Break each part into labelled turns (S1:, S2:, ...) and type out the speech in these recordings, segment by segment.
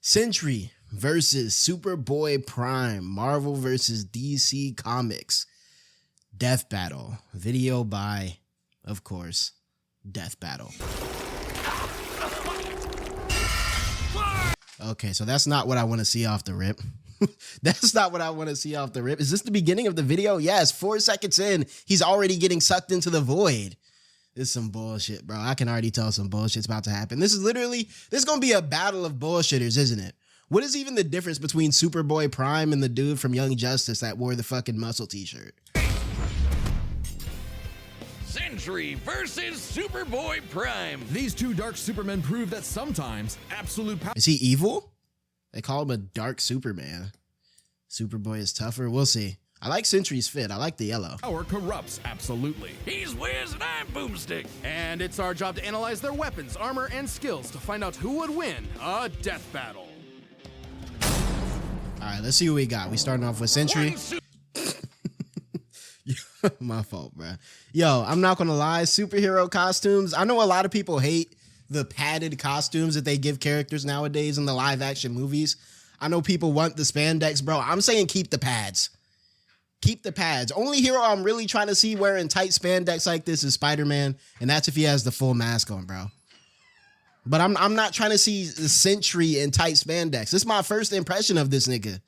S1: Sentry versus Superboy Prime, Marvel versus DC Comics. Death Battle. Video by, of course, Death Battle. Okay, so that's not what I want to see off the rip. That's not what I want to see off the rip. Is this the beginning of the video? Yes, 4 seconds in, he's already getting sucked into the void. This is some bullshit, bro. I can already tell some bullshit's about to happen. This is going to be a battle of bullshitters, isn't it? What is even the difference between Superboy Prime and the dude from Young Justice that wore the fucking muscle t-shirt?
S2: Sentry versus Superboy Prime.
S3: These two dark supermen prove that sometimes absolute power.
S1: Is he evil? They call him a dark Superman. Superboy is tougher. We'll see. I like Sentry's fit. I like the yellow.
S3: Power corrupts, absolutely.
S2: He's Wiz and I'm Boomstick.
S3: And it's our job to analyze their weapons, armor, and skills to find out who would win a death battle.
S1: All right, let's see what we got. We starting off with Sentry. My fault, bro. Yo, I'm not gonna lie. Superhero costumes. I know a lot of people hate the padded costumes that they give characters nowadays in the live action movies. I know people want the spandex, bro. I'm saying keep the pads. Keep the pads. Only hero I'm really trying to see wearing tight spandex like this is Spider-Man, and that's if he has the full mask on, bro. But I'm not trying to see the Sentry in tight spandex. This is my first impression of this nigga.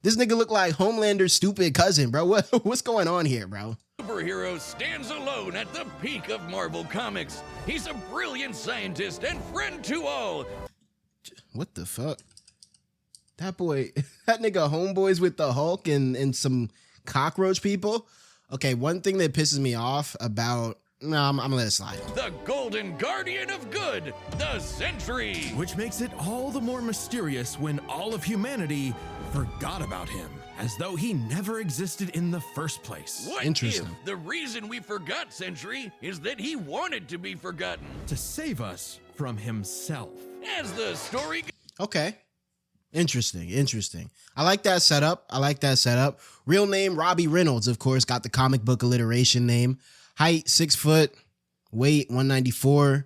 S1: This nigga look like Homelander's stupid cousin, bro. What's going on here, bro?
S2: Superhero stands alone at the peak of Marvel Comics. He's a brilliant scientist and friend to all.
S1: What the fuck? That boy, that nigga homeboys with the Hulk and some cockroach people. Okay, one thing that pisses me off about... No, I'm gonna let it slide.
S2: The Golden Guardian of Good, the Sentry.
S3: Which makes it all the more mysterious when all of humanity forgot about him, as though he never existed in the first place.
S2: What
S1: Interesting.
S2: if the reason we forgot Sentry is that he wanted to be forgotten?
S3: To save us from himself.
S2: As the story goes.
S1: Okay. Interesting. I like that setup. Real name, Robbie Reynolds, of course, got the comic book alliteration name. Height, 6 foot. Weight, 194.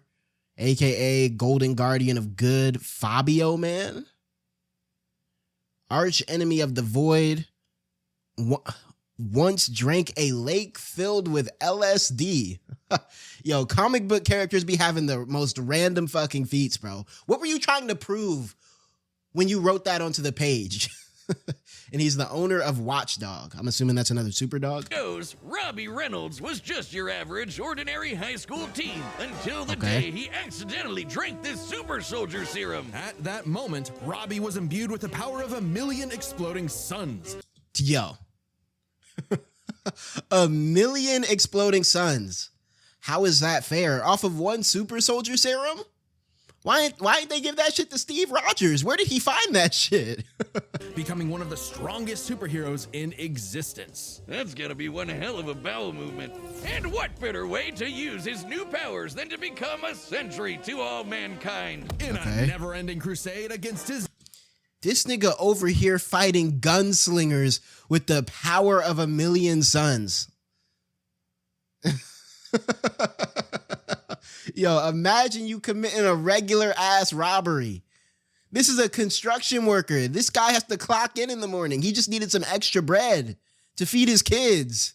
S1: AKA Golden Guardian of Good, Fabio, man. Arch enemy of the void. Once drank a lake filled with LSD. Yo, comic book characters be having the most random fucking feats, bro. What were you trying to prove when you wrote that onto the page? And he's the owner of Watchdog. I'm assuming that's another super dog.
S2: Goes, Robbie Reynolds was just your average, ordinary high school teen until the day he accidentally drank this super soldier serum.
S3: At that moment, Robbie was imbued with the power of 1,000,000 exploding suns.
S1: Yo. 1,000,000 exploding suns. How is that fair? Off of one super soldier serum? Why didn't they give that shit to Steve Rogers? Where did he find that shit?
S3: Becoming one of the strongest superheroes in existence.
S2: That's gotta be one hell of a bowel movement. And what better way to use his new powers than to become a Sentry to all mankind?
S3: In a never-ending crusade against his...
S1: This nigga over here fighting gunslingers with the power of 1,000,000 suns. Yo, imagine you committing a regular ass robbery. This is a construction worker. This guy has to clock in the morning. He just needed some extra bread to feed his kids.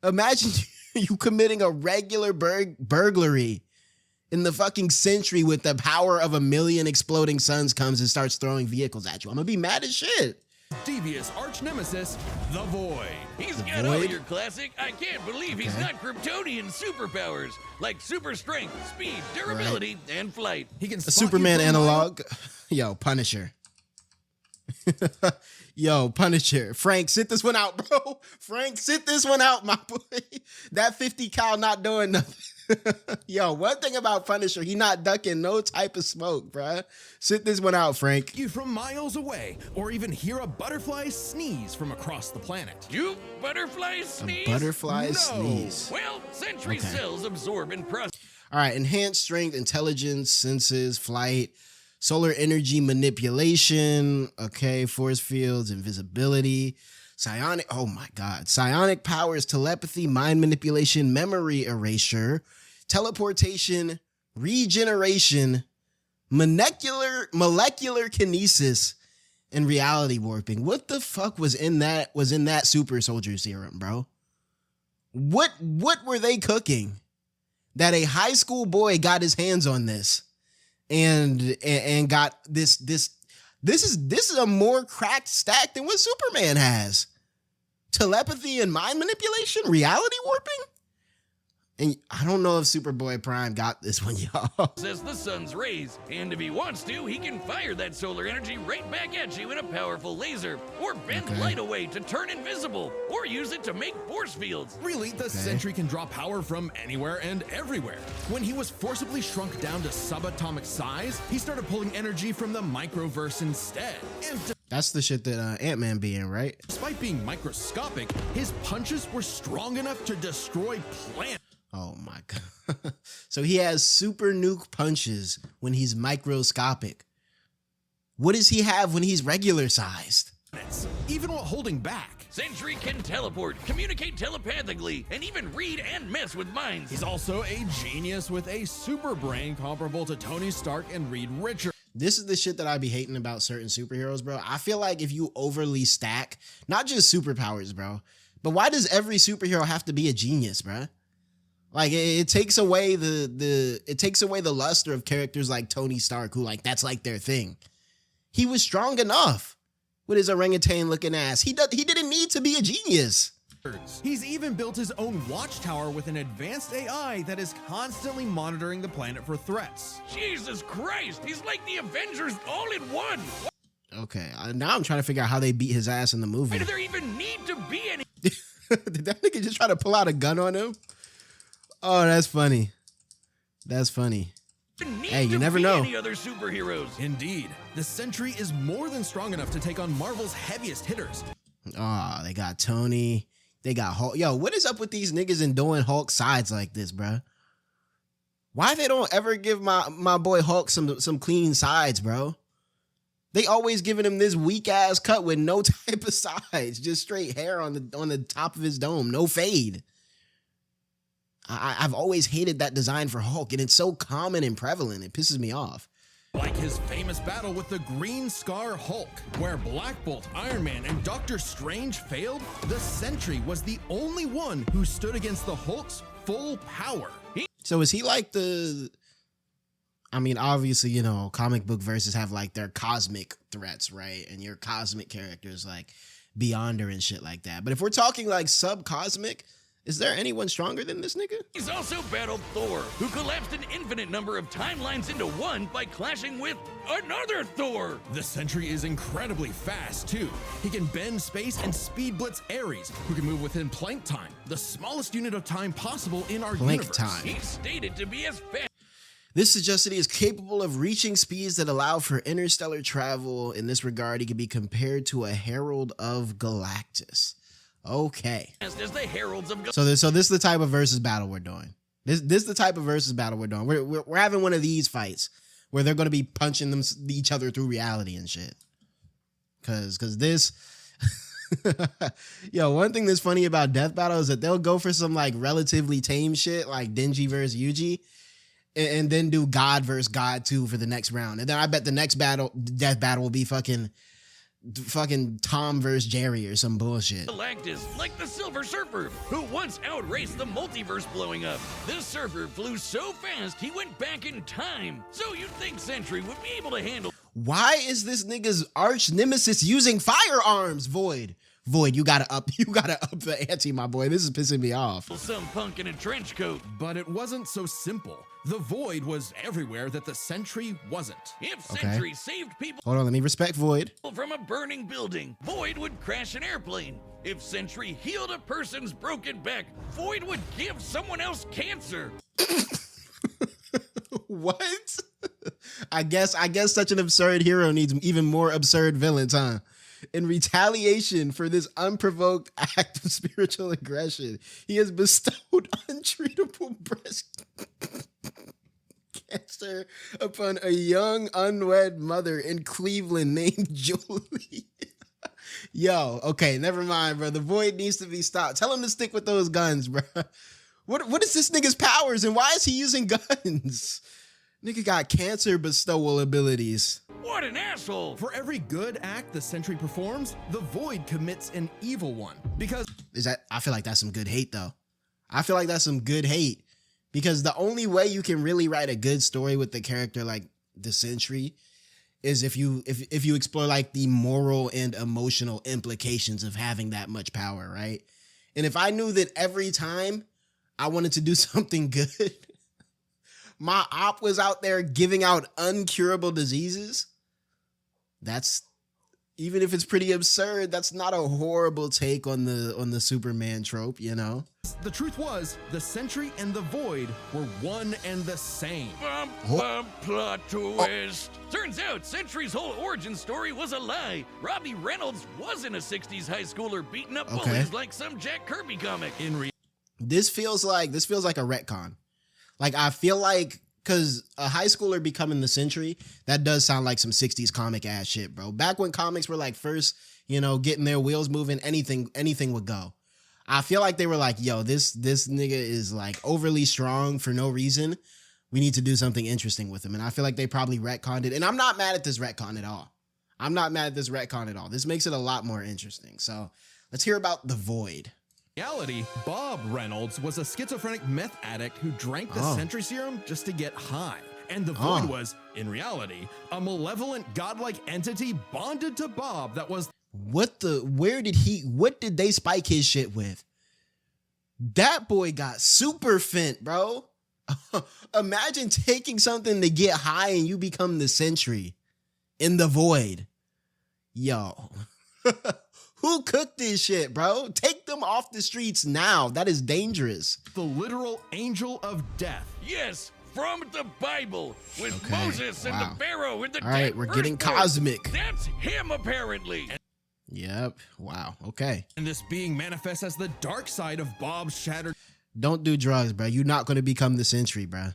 S1: Imagine you committing a regular burglary in the fucking Sentry with the power of 1,000,000 exploding suns comes and starts throwing vehicles at you. I'm gonna be mad as shit.
S3: Devious arch nemesis, the Void.
S2: He's got all your classic, I can't believe he's not Kryptonian superpowers, like super strength, speed, durability, and flight.
S3: He can
S1: a Superman analog. Yo, Punisher. Yo, Punisher. Frank, sit this one out, bro. Frank, sit this one out, my boy. That 50 cal not doing nothing. Yo, one thing about Punisher, he not ducking no type of smoke, bruh. Sit this one out, Frank.
S3: You from miles away, or even hear a butterfly sneeze from across the planet.
S2: You butterfly sneeze?
S1: A butterfly sneeze.
S2: Well, Sentry cells absorb and process.
S1: All right, enhanced strength, intelligence, senses, flight, solar energy manipulation, okay, force fields, invisibility, psionic, oh my God, psionic powers, telepathy, mind manipulation, memory erasure, teleportation, regeneration, molecular kinesis and reality warping. What the fuck was in that super soldier serum, bro? What were they cooking that a high school boy got his hands on this and got this is a more cracked stack than what Superman has. Telepathy and mind manipulation, reality warping? And I don't know if Superboy Prime got this one, y'all.
S2: Says the sun's rays, and if he wants to, he can fire that solar energy right back at you in a powerful laser, or bend light away to turn invisible, or use it to make force fields.
S3: Really, the Sentry can draw power from anywhere and everywhere. When he was forcibly shrunk down to subatomic size, he started pulling energy from the microverse instead. And
S1: that's the shit that Ant-Man be in, right?
S3: despite being microscopic, his punches were strong enough to destroy planets.
S1: Oh my God. So he has super nuke punches when he's microscopic. What does he have when he's regular sized?
S3: Even while holding back.
S2: Sentry can teleport, communicate telepathically, and even read and mess with minds.
S3: He's also a genius with a super brain comparable to Tony Stark and Reed Richards.
S1: This is the shit that I be hating about certain superheroes, bro. I feel like if you overly stack, not just superpowers, bro, but why does every superhero have to be a genius, bro? Like it takes away the luster of characters like Tony Stark, who like that's like their thing. He was strong enough with his orangutan looking ass. He didn't need to be a genius.
S3: He's even built his own watchtower with an advanced AI that is constantly monitoring the planet for threats.
S2: Jesus Christ, he's like the Avengers all in one.
S1: Okay, now I'm trying to figure out how they beat his ass in the movie.
S2: Why do there even need to be any?
S1: Did that nigga just try to pull out a gun on him? Oh, that's funny. That's funny. Hey, you never know.
S2: Any other superheroes?
S3: Indeed, the Sentry is more than strong enough to take on Marvel's heaviest hitters.
S1: Oh, they got Tony. They got Hulk. Yo, what is up with these niggas and doing Hulk sides like this, bruh? Why they don't ever give my boy Hulk some clean sides, bro? They always giving him this weak ass cut with no type of sides, just straight hair on the top of his dome, no fade. I've always hated that design for Hulk, and it's so common and prevalent. It pisses me off.
S3: Like his famous battle with the Green Scar Hulk, where Black Bolt, Iron Man, and Doctor Strange failed, the Sentry was the only one who stood against the Hulk's full power.
S1: So is he like I mean, obviously, you know, comic book verses have like their cosmic threats, right? And your cosmic characters like Beyonder and shit like that. But if we're talking like sub-cosmic, is there anyone stronger than this nigga?
S2: He's also battled Thor, who collapsed an infinite number of timelines into one by clashing with another Thor.
S3: The Sentry is incredibly fast, too. He can bend space and speed blitz Ares, who can move within Planck time, the smallest unit of time possible in our
S1: Planck
S3: universe.
S1: time.
S2: He's stated to be as fast.
S1: This suggests that he is capable of reaching speeds that allow for interstellar travel. In this regard, he can be compared to a Herald of Galactus. Okay.
S2: As the Heralds of
S1: So this is the type of versus battle we're doing. This is the type of versus battle we're doing. We're having one of these fights where they're going to be punching each other through reality and shit. Cause this, yo, one thing that's funny about Death Battle is that they'll go for some like relatively tame shit like Denji versus Yuji, and then do God versus God 2 for the next round. And then I bet the next Death Battle will be fucking Tom versus Jerry or some bullshit.
S2: Galactus, like the Silver Surfer, who once outraced the multiverse blowing up. This surfer flew so fast he went back in time. So you'd think Sentry would be able to handle.
S1: Why is this nigga's arch nemesis using firearms? Void, you gotta up the ante, my boy. This is pissing me off.
S2: Some punk in a trench coat.
S3: But it wasn't so simple. The Void was everywhere that the Sentry wasn't.
S2: If Sentry saved people
S1: Hold on, let me respect Void.
S2: from a burning building, Void would crash an airplane. If Sentry healed a person's broken back, Void would give someone else cancer.
S1: What? I guess such an absurd hero needs even more absurd villains, huh? In retaliation for this unprovoked act of spiritual aggression, he has bestowed untreatable breast cancer upon a young unwed mother in Cleveland named Julie. Yo, okay, never mind, bro. The Void needs to be stopped. Tell him to stick with those guns, bro. What is this nigga's powers and why is he using guns? Nigga got cancer bestowal abilities.
S2: What an asshole!
S3: For every good act the Sentry performs, the Void commits an evil one. Because
S1: I feel like that's some good hate though. I feel like that's some good hate because the only way you can really write a good story with the character like the Sentry is if you explore like the moral and emotional implications of having that much power, right? And if I knew that every time I wanted to do something good, my op was out there giving out uncurable diseases, that's, even if it's pretty absurd, that's not a horrible take on the Superman trope, you know?
S3: the truth was, the Sentry and the Void were one and the same.
S2: Plot twist. Turns out Sentry's whole origin story was a lie. Robbie Reynolds wasn't a 60s high schooler beating up bullies like some Jack Kirby comic.
S1: This feels like a retcon. Like, I feel like, because a high schooler becoming the Sentry, that does sound like some 60s comic ass shit, bro. Back when comics were like first, getting their wheels moving, anything would go. I feel like they were like, yo, this nigga is like overly strong for no reason. We need to do something interesting with him. And I feel like they probably retconned it. And I'm not mad at this retcon at all. This makes it a lot more interesting. So let's hear about the Void.
S3: In reality, Bob Reynolds was a schizophrenic meth addict who drank the Sentry serum just to get high. And the Void was, in reality, a malevolent godlike entity bonded to Bob that was...
S1: What did they spike his shit with? That boy got super fent, bro. Imagine taking something to get high and you become the Sentry in the Void. Yo. Who cooked this shit, bro? Take them off the streets now. That is dangerous.
S3: The literal angel of death.
S2: Yes, from the Bible, with Moses and the Pharaoh and the
S1: All right, we're getting cosmic.
S2: That's him, apparently.
S1: Yep. Wow. Okay.
S3: And this being manifests as the dark side of Bob's shattered...
S1: Don't do drugs, bro. You're not going to become the Sentry, bro.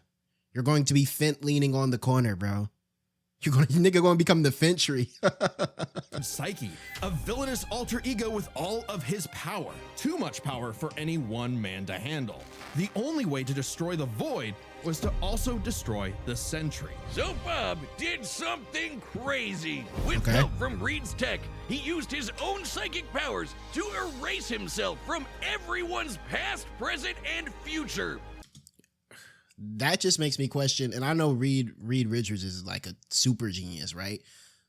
S1: You're going to be Fent leaning on the corner, bro. Your nigga going to become the Sentry.
S3: psyche, a villainous alter ego with all of his power. Too much power for any one man to handle. The only way to destroy the Void was to also destroy the Sentry.
S2: So Bob did something crazy. With help from Reed's tech, he used his own psychic powers to erase himself from everyone's past, present, and future.
S1: That just makes me question, and I know Reed Richards is like a super genius, right?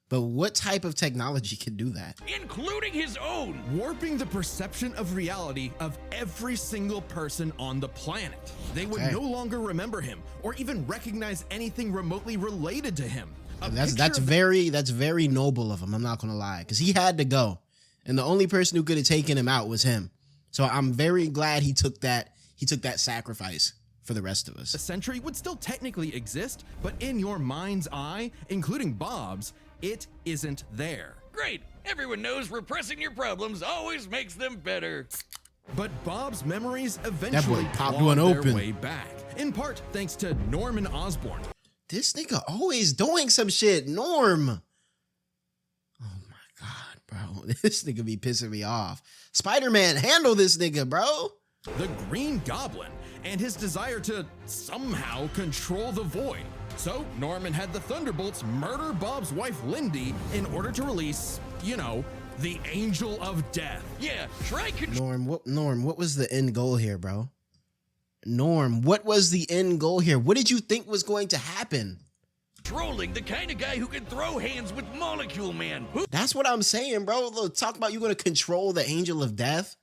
S1: But what type of technology can do that?
S2: Including his own.
S3: Warping the perception of reality of every single person on the planet. They would no longer remember him or even recognize anything remotely related to him.
S1: That's very noble of him, I'm not gonna lie, because he had to go. And the only person who could have taken him out was him. So I'm very glad he took that sacrifice for the rest of us.
S3: The Sentry would still technically exist, but in your mind's eye, including Bob's, it isn't there.
S2: Great. Everyone knows repressing your problems always makes them better.
S3: But Bob's memories eventually
S1: popped one open.
S3: Their way back, in part thanks to Norman Osborn.
S1: This nigga always doing some shit, Norm. Oh my God, bro. This nigga be pissing me off. Spider-Man, handle this nigga, bro.
S3: The Green Goblin, and his desire to somehow control the Void. So Norman had the Thunderbolts murder Bob's wife Lindy in order to release, the Angel of Death.
S2: Yeah,
S1: Norm, what was the end goal here, bro? Norm, what was the end goal here? What did you think was going to happen?
S2: Controlling the kind of guy who can throw hands with Molecule Man.
S1: That's what I'm saying, bro. Look, talk about you going to control the Angel of Death.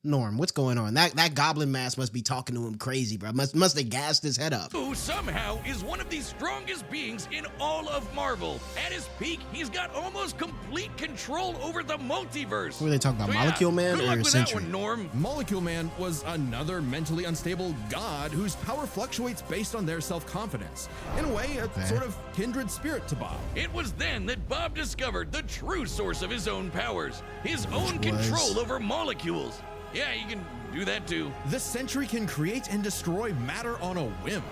S1: Norm, what's going on? That goblin mask must be talking to him crazy, bro. Must have gassed his head up.
S2: Who somehow is one of the strongest beings in all of Marvel. At his peak, he's got almost complete control over the multiverse.
S1: Who are they talking about? Molecule Man
S2: good luck
S1: or
S2: with
S1: Sentry?
S2: That one, Norm.
S3: Molecule Man was another mentally unstable god whose power fluctuates based on their self-confidence. In a way, a sort of kindred spirit to Bob.
S2: It was then that Bob discovered the true source of his own powers. His own control over molecules. Yeah, you can do that too.
S3: The Sentry can create and destroy matter on a whim.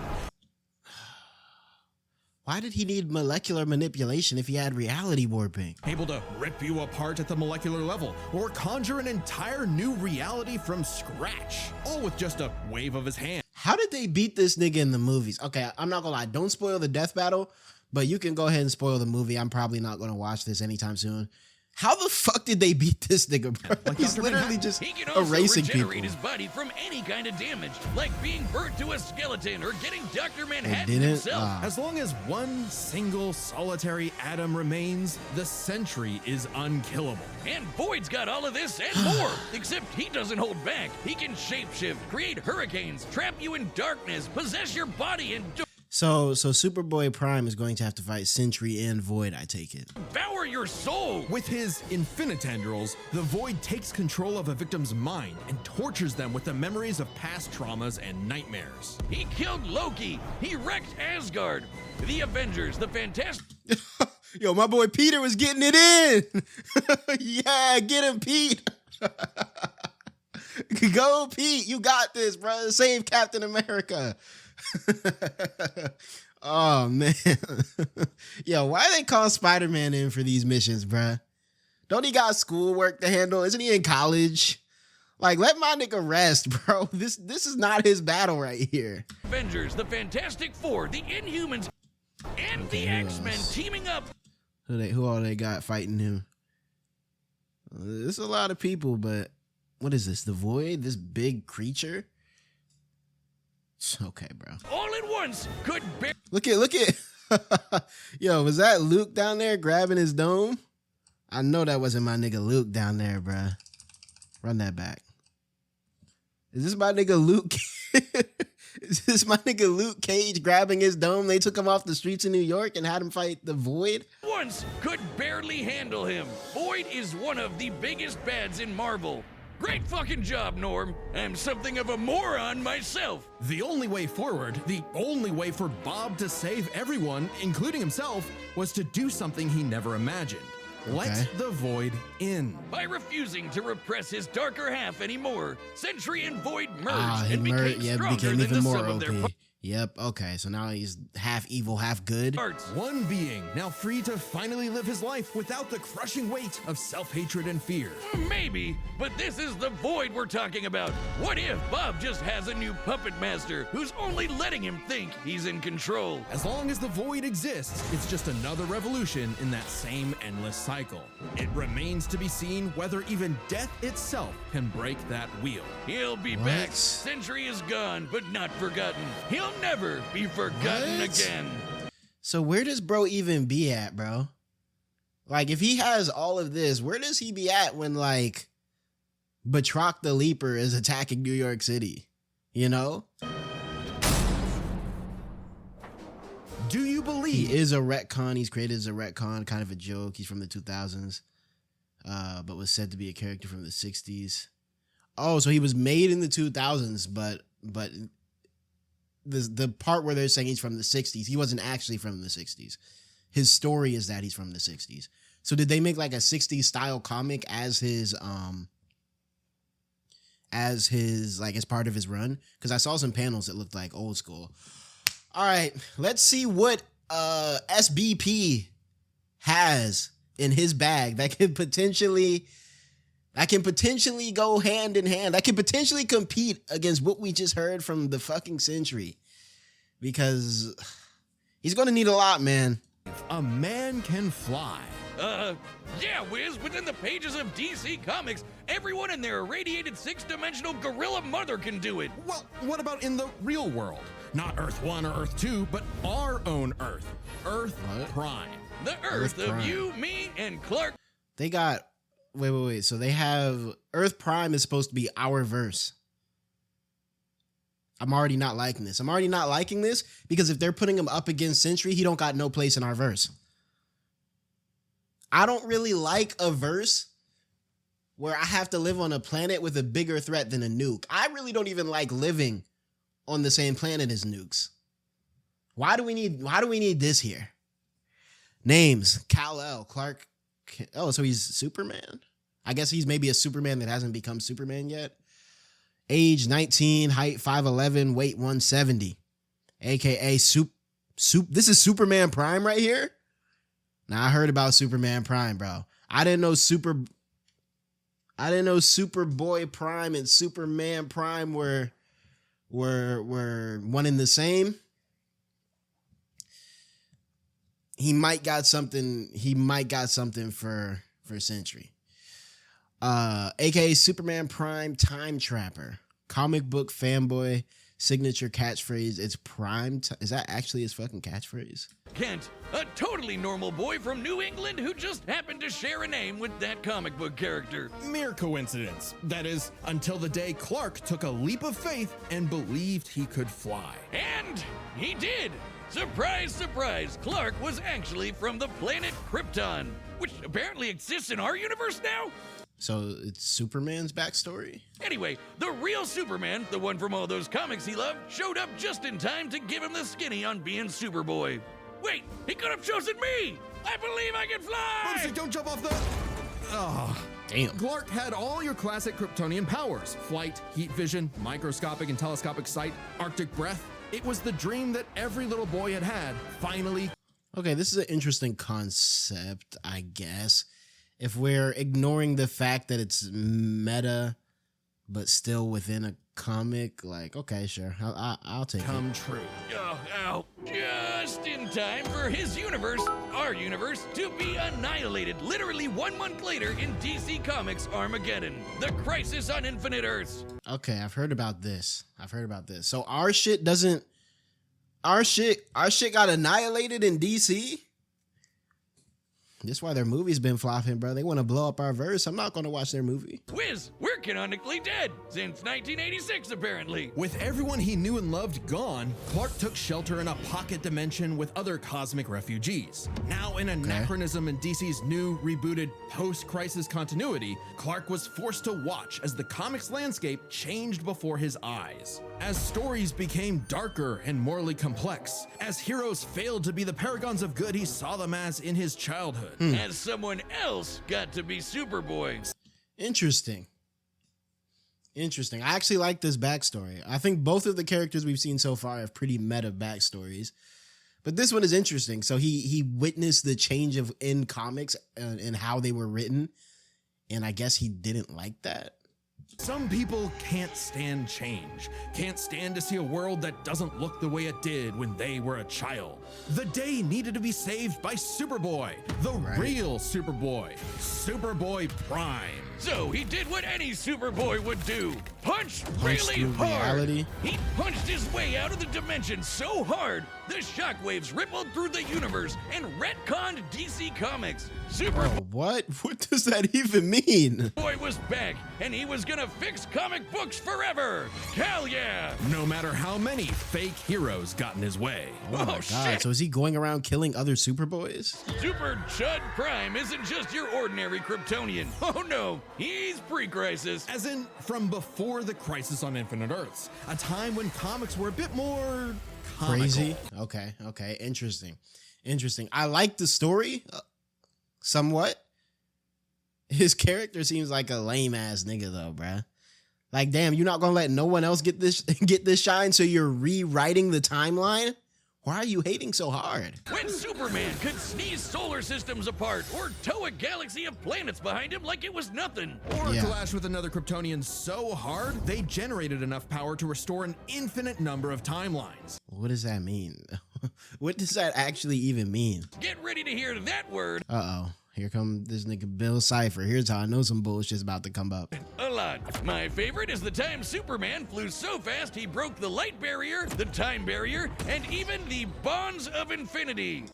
S1: Why did he need molecular manipulation if he had reality warping?
S3: Able to rip you apart at the molecular level or conjure an entire new reality from scratch, all with just a wave of his hand.
S1: How did they beat this nigga in the movies? Okay, I'm not gonna lie. Don't spoil the death battle, but you can go ahead and spoil the movie. I'm probably not gonna watch this anytime soon. How the fuck did they beat this nigga, bro?
S3: Like
S1: He's
S3: Dr.
S1: literally
S3: Manhattan.
S1: just
S2: He can also
S1: erasing
S2: regenerate
S1: people.
S2: his body from any kind of damage, like being burnt to a skeleton or getting Dr. Manhattan
S1: didn't?
S2: himself.
S3: As long as one single solitary atom remains, the Sentry is unkillable.
S2: And Void's got all of this and more, except he doesn't hold back. He can shapeshift, create hurricanes, trap you in darkness, possess your body, and
S1: So Superboy Prime is going to have to fight Sentry and Void, I take it.
S2: devour your soul.
S3: With his infinitendrils, the Void takes control of a victim's mind and tortures them with the memories of past traumas and nightmares.
S2: He killed Loki. He wrecked Asgard. The Avengers, the Fantastic
S1: Yo, my boy Peter was getting it in. Yeah, get him, Pete. Go, Pete. You got this, bro. Save Captain America. Oh, man. Yo, why they call Spider-Man in for these missions, bruh? Don't he got schoolwork to handle? Isn't he in college? Like, let my nigga rest, bro. This is not his battle right here.
S2: Avengers, the Fantastic Four, the Inhumans, and the
S1: who
S2: X-Men
S1: else?
S2: teaming up.
S1: Who all they got fighting him? There's a lot of people, but what is this? The Void? This big creature? Okay, bro.
S2: All at once could bear.
S1: Look at. Yo, was that Luke down there grabbing his dome? I know that wasn't my nigga Luke down there, bruh. Run that back. Is this my nigga Luke? Is this my nigga Luke Cage grabbing his dome? They took him off the streets of New York and had him fight the Void?
S2: Once could barely handle him. Void is one of the biggest bads in Marvel. Great fucking job, Norm. I'm something of a moron myself.
S3: The only way forward, the only way for Bob to save everyone, including himself, was to do something he never imagined. Let the Void in.
S2: By refusing to repress his darker half anymore, Sentry and Void merged
S1: He
S2: and became stronger than the
S1: even more
S2: sum of their
S1: OP. Yep, okay, so now he's half evil, half good.
S2: parts.
S3: One being now free to finally live his life without the crushing weight of self-hatred and fear.
S2: Maybe, but this is the Void we're talking about. What if Bob just has a new puppet master who's only letting him think he's in control?
S3: As long as the Void exists, it's just another revolution in that same endless cycle. It remains to be seen whether even death itself can break that wheel.
S2: He'll be
S1: What?
S2: back. Sentry is gone, but not forgotten. He'll never be forgotten
S1: What?
S2: again.
S1: So where does bro even be at, bro? Like, if he has all of this, where does he be at when, like, Batroc the Leaper is attacking New York City? You know?
S3: Do you believe
S1: He is a retcon. He's created as a retcon, kind of a joke. He's from the 2000s, but was said to be a character from the 60s. Oh, so he was made in the 2000s, but the part where they're saying he's from the 60s, he wasn't actually from the 60s. His story is that he's from the 60s. So did they make like a 60s style comic as his like as part of his run? Because I saw some panels that looked like old school. All right, let's see what SBP has in his bag that can potentially go hand in hand. That can potentially compete against what we just heard from the fucking Sentry. Because he's going to need a lot, man.
S3: a man can fly?
S2: Yeah, Wiz, within the pages of DC Comics, everyone and their irradiated six-dimensional gorilla mother can do it.
S3: Well, what about in the real world? Not Earth 1 or Earth 2, but our own Earth. Earth Prime.
S2: The Earth of
S1: Prime.
S2: you, me, and Clark.
S1: They got, wait. So they have, Earth Prime is supposed to be our verse. I'm already not liking this. I'm already not liking this because if they're putting him up against Sentry, he don't got no place in our verse. I don't really like a verse where I have to live on a planet with a bigger threat than a nuke. I really don't even like living on the same planet as nukes. Why do we need this here? Names: Kal-El, Clark. Oh, so he's Superman? I guess he's maybe a Superman that hasn't become Superman yet. Age 19, height 5'11", weight 170. AKA this is Superman Prime right here? Now I heard about Superman Prime, bro. I didn't know Superboy Prime and Superman Prime were were one and the same, he might got something. He might got something for Sentry. AKA Superman Prime Time Trapper, comic book fanboy signature catchphrase. It's prime. Is that actually his fucking catchphrase?
S2: Kent, a totally normal boy from New England who just happened to share a name with that comic book character.
S3: Mere coincidence. That is, until the day Clark took a leap of faith and believed he could fly.
S2: And he did. Surprise, surprise, Clark was actually from the planet Krypton, which apparently exists in our universe now?
S1: So it's Superman's backstory?
S2: Anyway, the real Superman, the one from all those comics he loved, showed up just in time to give him the skinny on being Superboy. Wait, he could have chosen me! I believe I can fly!
S3: BULLSH, don't jump off the... Oh.
S1: Damn.
S3: Clark had all your classic Kryptonian powers. Flight, heat vision, microscopic and telescopic sight, Arctic breath. It was the dream that every little boy had finally.
S1: Okay, this is an interesting concept, I guess. If we're ignoring the fact that it's meta, but still within a comic, like, okay, sure, I'll take
S3: Come
S1: it.
S3: true.
S2: Ow. Just in time for his universe, our universe, to be annihilated literally 1 month later in DC Comics Armageddon, the Crisis on Infinite Earths.
S1: Okay, I've heard about this. So our shit got annihilated in DC? This is why their movie's been flopping, bro. They want to blow up our verse. I'm not going to watch their movie.
S2: Whiz, we're canonically dead since 1986, apparently.
S3: With everyone he knew and loved gone, Clark took shelter in a pocket dimension with other cosmic refugees. Now an anachronism in DC's new, rebooted, post-crisis continuity, Clark was forced to watch as the comics landscape changed before his eyes. As stories became darker and morally complex, as heroes failed to be the paragons of good he saw them as in his childhood.
S2: As someone else got to be Superboy.
S1: Interesting. I actually like this backstory. I think both of the characters we've seen so far have pretty meta backstories. But this one is interesting. So he witnessed the change in comics and how they were written. And I guess he didn't like that.
S3: Some people can't stand change, can't stand to see a world that doesn't look the way it did when they were a child. The day needed to be saved by Superboy, the real Superboy, Superboy Prime.
S2: So he did what any Superboy would do. Punch really hard.
S1: Reality.
S2: He punched his way out of the dimension so hard, the shockwaves rippled through the universe and retconned DC Comics. Superboy
S1: What? What does that even mean?
S2: was back, and he was gonna fix comic books forever. Hell yeah!
S3: No matter how many fake heroes got in his way.
S1: Oh my God.
S2: Shit.
S1: So is he going around killing other Superboys?
S2: Super Chud Prime isn't just your ordinary Kryptonian. Oh no, he's pre-crisis.
S3: As in, from before the Crisis on Infinite Earths, a time when comics were a bit more comical.
S1: Crazy. Okay. Interesting. I like the story somewhat. His character seems like a lame ass nigga though, bruh. Like, damn, you're not gonna let no one else get this shine, so you're rewriting the timeline? Why are you hating so hard?
S2: When Superman could sneeze solar systems apart or tow a galaxy of planets behind him like it was nothing.
S3: Or
S1: Yeah.
S3: clash with another Kryptonian so hard, they generated enough power to restore an infinite number of timelines.
S1: What does that mean? What does that actually even mean?
S2: Get ready to hear that word
S1: Uh-oh. Here come this nigga Bill Cipher. Here's how I know some bullshit's about to come up.
S2: a lot. My favorite is the time Superman flew so fast he broke the light barrier, the time barrier, and even the bonds of infinity.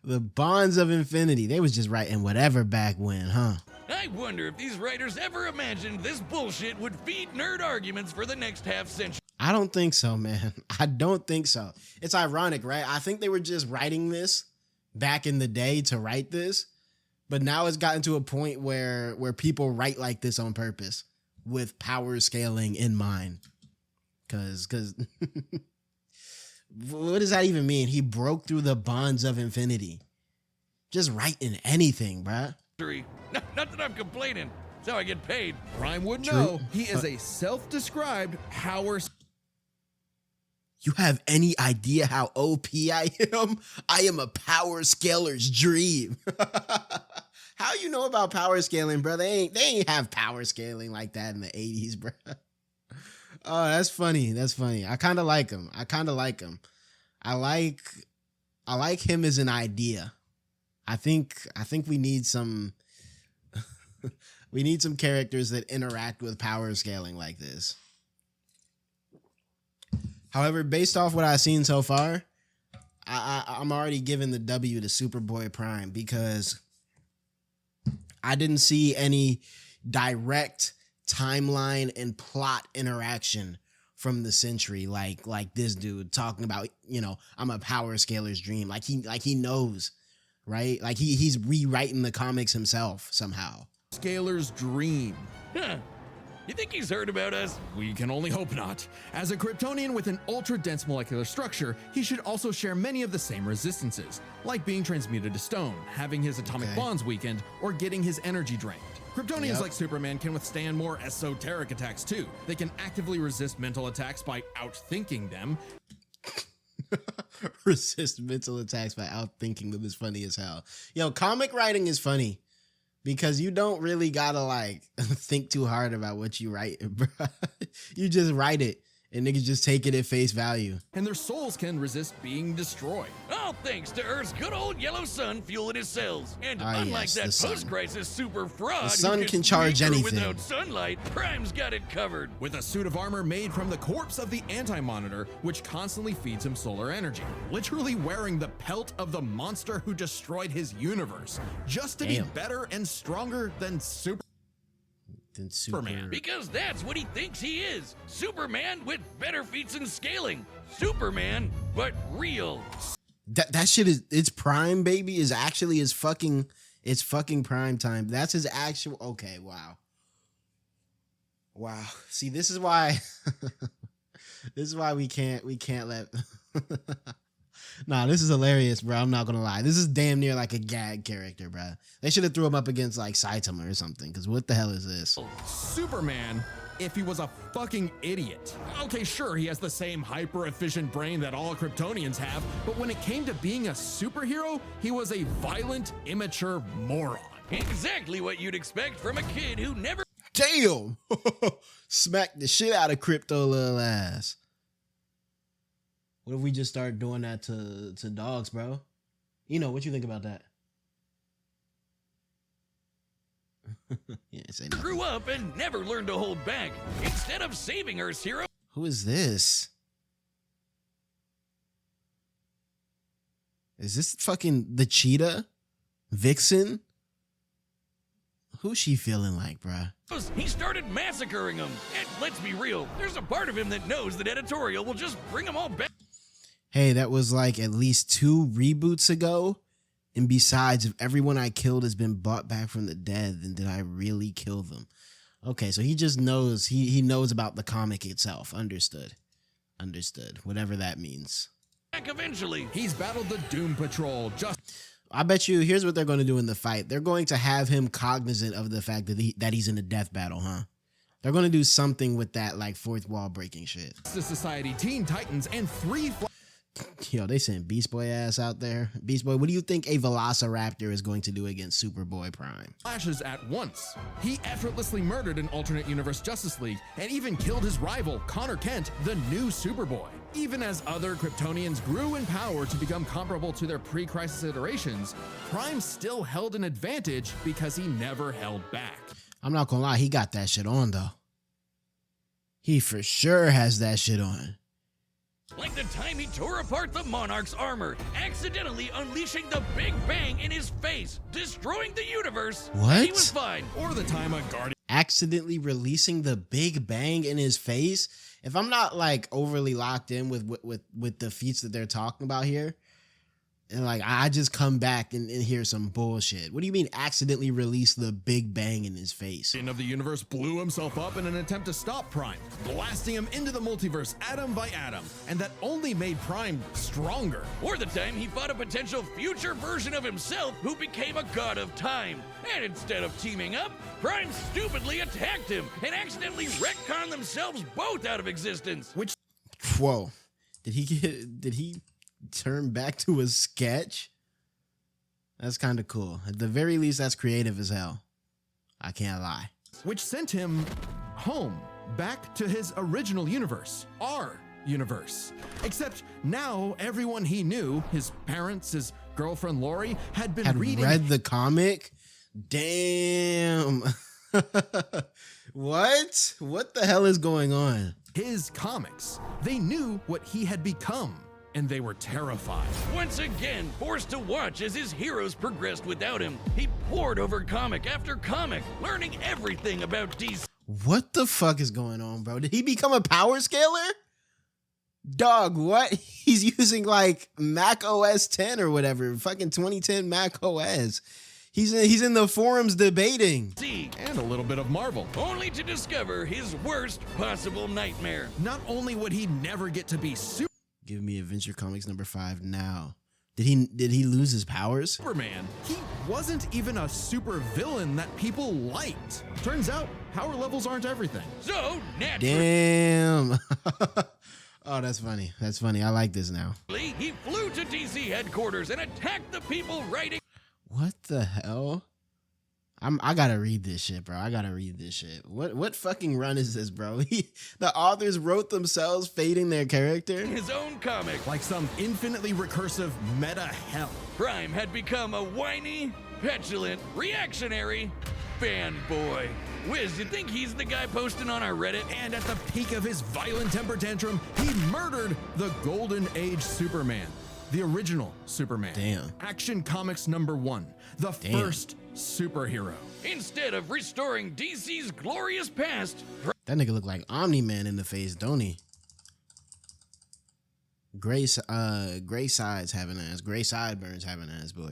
S1: The bonds of infinity. They was just writing whatever back when, huh?
S2: I wonder if these writers ever imagined this bullshit would feed nerd arguments for the next half century.
S1: I don't think so, man. I don't think so. It's ironic, right? I think they were just writing this back in the day to write this, but now it's gotten to a point where people write like this on purpose with power scaling in mind. Cause what does that even mean? He broke through the bonds of infinity. Just writing anything, bruh.
S2: Not that I'm complaining. That's how I get paid.
S3: Prime would
S1: True.
S3: know he is a self-described power.
S1: You have any idea how OP I am? I am a power scaler's dream. How you know about power scaling, bro? They ain't have power scaling like that in the 80s, bro. Oh, that's funny. That's funny. I kind of like him. I like him as an idea. I think we need some we need some characters that interact with power scaling like this. However, based off what I've seen so far, I'm already giving the W to Superboy Prime because I didn't see any direct timeline and plot interaction from the Sentry like this dude talking about, you know, I'm a power scaler's dream. Like he knows, right? Like he's rewriting the comics himself somehow.
S3: Scaler's dream.
S2: Huh. You think he's heard about us?
S3: We can only hope not. As a Kryptonian with an ultra-dense molecular structure, he should also share many of the same resistances, like being transmuted to stone, having his atomic bonds weakened, or getting his energy drained. Kryptonians like Superman can withstand more esoteric attacks too. They can actively resist mental attacks by outthinking them.
S1: Resist mental attacks by outthinking them is funny as hell. Yo, comic writing is funny. Because you don't really gotta like think too hard about what you write, bro. You just write it and niggas just take it at face value.
S3: And their souls can resist being destroyed.
S2: All thanks to Earth's good old yellow sun fueling his cells. And unlike that post-crisis super fraud,
S1: the sun can charge anything.
S2: Without sunlight, Prime's got it covered.
S3: With a suit of armor made from the corpse of the Anti-Monitor, which constantly feeds him solar energy. Literally wearing the pelt of the monster who destroyed his universe. Just to be better and stronger than Superman.
S2: Because that's what he thinks he is. Superman with better feats in scaling. Superman, but real.
S1: That shit is, it's Prime, baby, is actually his fucking, it's fucking Prime time. That's his actual, okay, wow. Wow. See, this is why, this is why we can't let, nah, this is hilarious, bro. I'm not gonna lie. This is damn near like a gag character, bro. They should have threw him up against like Saitama or something, because what the hell is this?
S3: Superman, if he was a fucking idiot. Okay, sure, he has the same hyper-efficient brain that all Kryptonians have, but when it came to being a superhero, he was a violent, immature moron.
S2: Exactly what you'd expect from a kid who never—
S1: Damn! Smack the shit out of Crypto little ass. What if we just start doing that to dogs, bro? You know, what you think about that? Yeah, say nothing.
S2: Grew up and never learned to hold back. Instead of saving Earth's hero—
S1: Who is this? Is this fucking the cheetah? Vixen? Who's she feeling like, bruh?
S2: he started massacring them. And let's be real, there's a part of him that knows that editorial will just bring them all back.
S1: Hey, that was like at least 2 reboots ago. And besides, if everyone I killed has been brought back from the dead, then did I really kill them? Okay, so he just knows, he knows about the comic itself. Understood. Understood. Whatever that means.
S2: Back eventually.
S3: He's battled the Doom Patrol.
S1: I bet you, here's what they're going to do in the fight. They're going to have him cognizant of the fact that he's in a death battle, huh? They're going to do something with that, like, fourth wall breaking shit.
S3: The Society, Teen Titans, and 3...
S1: Yo, they sent Beast Boy ass out there. Beast Boy, what do you think a Velociraptor is going to do against Superboy Prime?
S3: Flashes at once. He effortlessly murdered an alternate universe Justice League and even killed his rival, Connor Kent, the new Superboy. Even as other Kryptonians grew in power to become comparable to their pre-crisis iterations, Prime still held an advantage because he never held back.
S1: I'm not gonna lie, he got that shit on though. He for sure has that shit on.
S2: Like the time he tore apart the Monarch's armor, accidentally unleashing the Big Bang in his face, destroying the universe.
S1: What?
S2: He was fine.
S3: Or the time a Guardian
S1: Accidentally releasing the Big Bang in his face. If I'm not like overly locked in with the feats that they're talking about here, and like I just come back and hear some bullshit. What do you mean accidentally release the Big Bang in his face?
S3: of the universe blew himself up in an attempt to stop Prime, blasting him into the multiverse atom by atom, and that only made Prime stronger.
S2: Or the time he fought a potential future version of himself who became a god of time. And instead of teaming up, Prime stupidly attacked him and accidentally retconned themselves both out of existence.
S3: Which,
S1: whoa, did he turn back to a sketch? That's kind of cool. At the very least, that's creative as hell. I can't lie.
S3: Which sent him home. back to his original universe, our universe. Except now everyone he knew, his parents, his girlfriend Lori, had read
S1: the comic. Damn. What the hell is going on?
S3: His comics. They knew what he had become, and they were terrified.
S2: Once again, forced to watch as his heroes progressed without him, he pored over comic after comic, learning everything about DC.
S1: What the fuck is going on, bro? Did he become a power scaler? Dog, what? He's using like Mac OS 10 or whatever, fucking 2010 Mac OS. He's in the forums debating.
S3: And a little bit of Marvel.
S2: Only to discover his worst possible nightmare.
S3: Not only would he never get to be
S1: Give me Adventure Comics number 5 now. Did he lose his powers?
S3: Superman, he wasn't even a super villain that people liked. Turns out, power levels aren't everything.
S2: So, naturally,
S1: damn. Oh, that's funny. That's funny. I like this now.
S2: He flew to DC headquarters and attacked the people writing.
S1: What the hell? I gotta read this shit, bro. I gotta read this shit. What fucking run is this, bro? The authors wrote themselves fading their character.
S2: His own comic.
S3: Like some infinitely recursive meta hell.
S2: Prime had become a whiny, petulant, reactionary fanboy. Wiz, you think he's the guy posting on our Reddit?
S3: And at the peak of his violent temper tantrum, he murdered the Golden Age Superman. The original Superman.
S1: Damn.
S3: Action Comics number 1. The first superhero.
S2: Instead of restoring DC's glorious past,
S1: that nigga look like Omni-Man in the face, don't he? Gray sides having ass. Gray sideburns having ass, boy.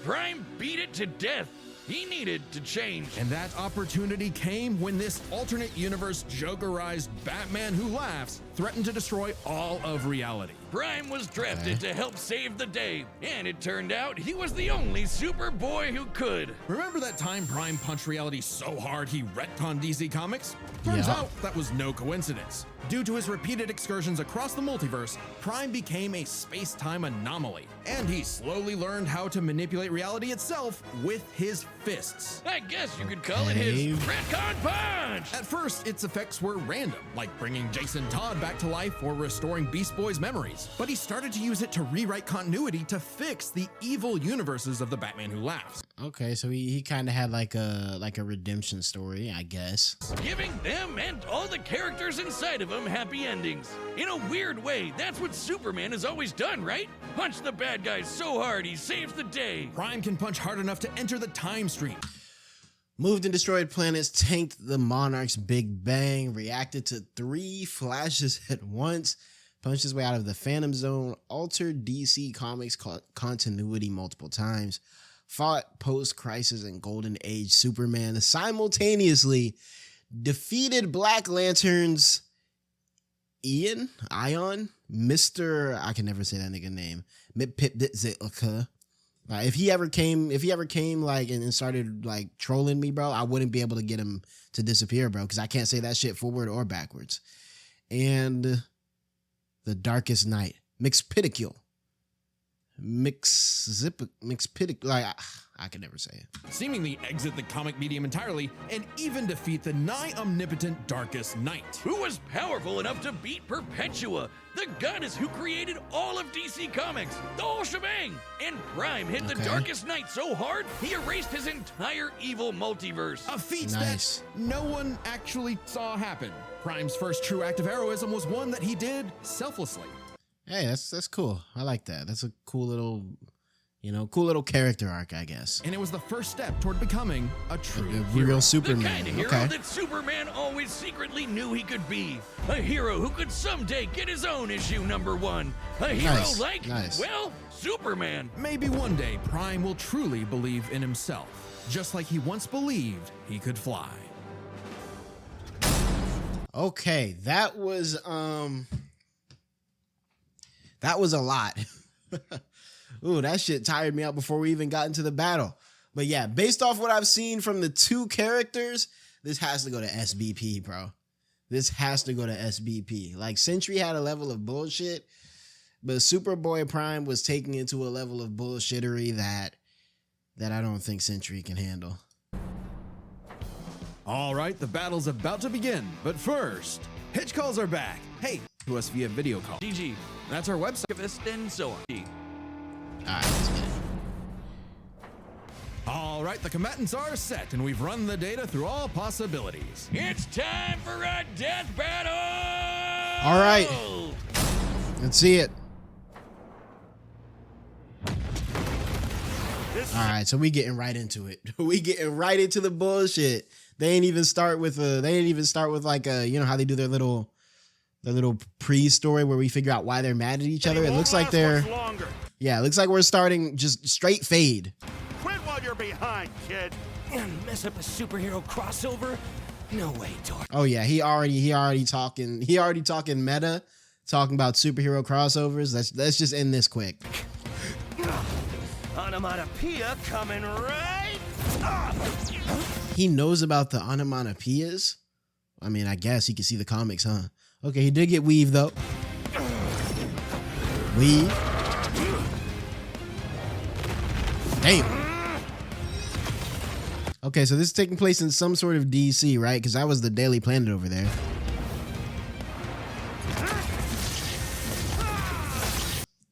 S2: Prime beat it to death. He needed to change.
S3: And that opportunity came when this alternate universe Jokerized Batman who laughs threatened to destroy all of reality.
S2: Prime was drafted to help save the day, and it turned out he was the only Superboy who could.
S3: Remember that time Prime punched reality so hard he retconned DC Comics? Turns out that was no coincidence. Due to his repeated excursions across the multiverse, Prime became a space-time anomaly, and he slowly learned how to manipulate reality itself with his fists.
S2: I guess you could call it his retcon punch!
S3: At first, its effects were random, like bringing Jason Todd back to life or restoring Beast Boy's memories. But he started to use it to rewrite continuity to fix the evil universes of the Batman Who Laughs.
S1: Okay, so he kind of had like a redemption story, I guess.
S2: Giving them and all the characters inside of them happy endings. In a weird way, that's what Superman has always done, right? Punch the bad guys so hard he saves the day.
S3: Prime can punch hard enough to enter the time stream.
S1: Moved and destroyed planets, tanked the Monarch's Big Bang, reacted to 3 flashes at once, punched his way out of the Phantom Zone, altered DC Comics continuity multiple times, fought post-Crisis and Golden Age Superman, simultaneously defeated Black Lantern's Ion, Mr. I can never say that nigga name. If he ever came like and started like trolling me, bro, I wouldn't be able to get him to disappear, bro, because I can't say that shit forward or backwards. And the Darkest Night, Mixpidicule. Like I can never say it.
S3: Seemingly exit the comic medium entirely and even defeat the nigh omnipotent Darkest Night.
S2: Who was powerful enough to beat Perpetua, the goddess who created all of DC Comics, the whole shebang. And Prime hit the Darkest Night so hard, he erased his entire evil multiverse.
S3: A feat that no one actually saw happen. Prime's first true act of heroism was one that he did selflessly.
S1: Hey, that's cool. I like that. That's a cool little, cool little character arc, I guess.
S3: And it was the first step toward becoming a true
S1: real Superman.
S2: The kind of hero that Superman always secretly knew he could be. A hero who could someday get his own issue #1. A hero well, Superman.
S3: Maybe one day Prime will truly believe in himself, just like he once believed he could fly.
S1: Okay, that was a lot. Ooh, that shit tired me out before we even got into the battle. But yeah, based off what I've seen from the 2 characters, this has to go to SBP, bro. This has to go to SBP. Like, Sentry had a level of bullshit, but Superboy Prime was taking it to a level of bullshittery that I don't think Sentry can handle.
S3: All right, the battle's about to begin, but first, hitch calls are back. Hey, to us via video call.
S2: GG.
S3: That's our website.
S2: And so on.
S1: All right, let's get it.
S3: All right, the combatants are set, and we've run the data through all possibilities.
S2: It's time for a death battle!
S1: All right. Let's see it. All right, so we getting right into it. We getting right into the bullshit. They ain't even start with like a, you know how they do their little pre-story where we figure out why they're mad at each other. It looks like they're it looks like we're starting just straight fade.
S4: Quit while you're behind, kid.
S5: Mess up a superhero crossover? No way, Dork.
S1: Oh yeah, he already talking meta, talking about superhero crossovers. Let's just end this quick.
S4: Onomatopoeia coming right up.
S1: He knows about the onomatopoeias. I mean, I guess he can see the comics, huh? Okay, he did get weave though. Weave. Damn. Okay, so this is taking place in some sort of DC, right? Because that was the Daily Planet over there.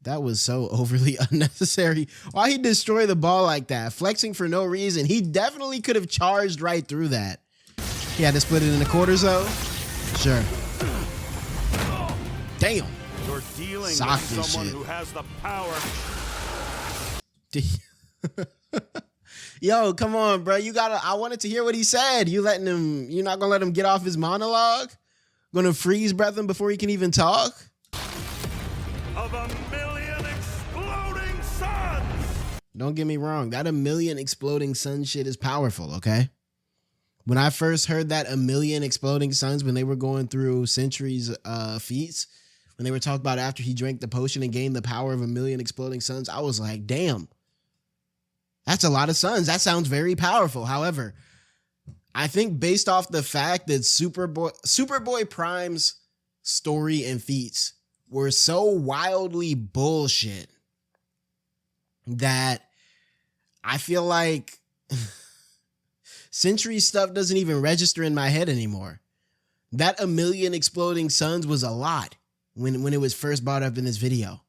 S1: That was so overly unnecessary. Why he destroy the ball like that? Flexing for no reason. He definitely could have charged right through that. He had to split it into quarters though. Sure. Damn.
S4: You're dealing
S1: Sock
S4: with
S1: this
S4: someone
S1: shit.
S4: who has the power.
S1: Yo, come on, bro. I wanted to hear what he said. You're not gonna let him get off his monologue? Gonna freeze breath him before he can even talk?
S4: Of a million exploding suns.
S1: Don't get me wrong. That 1,000,000 exploding sun shit is powerful, okay? When I first heard that 1,000,000 exploding suns, when they were going through Sentry's feats, when they were talking about after he drank the potion and gained the power of 1,000,000 exploding suns, I was like, damn. That's a lot of suns. That sounds very powerful. However, I think based off the fact that Superboy Prime's story and feats were so wildly bullshit that I feel like Sentry stuff doesn't even register in my head anymore. That 1,000,000 exploding suns was a lot when it was first brought up in this video.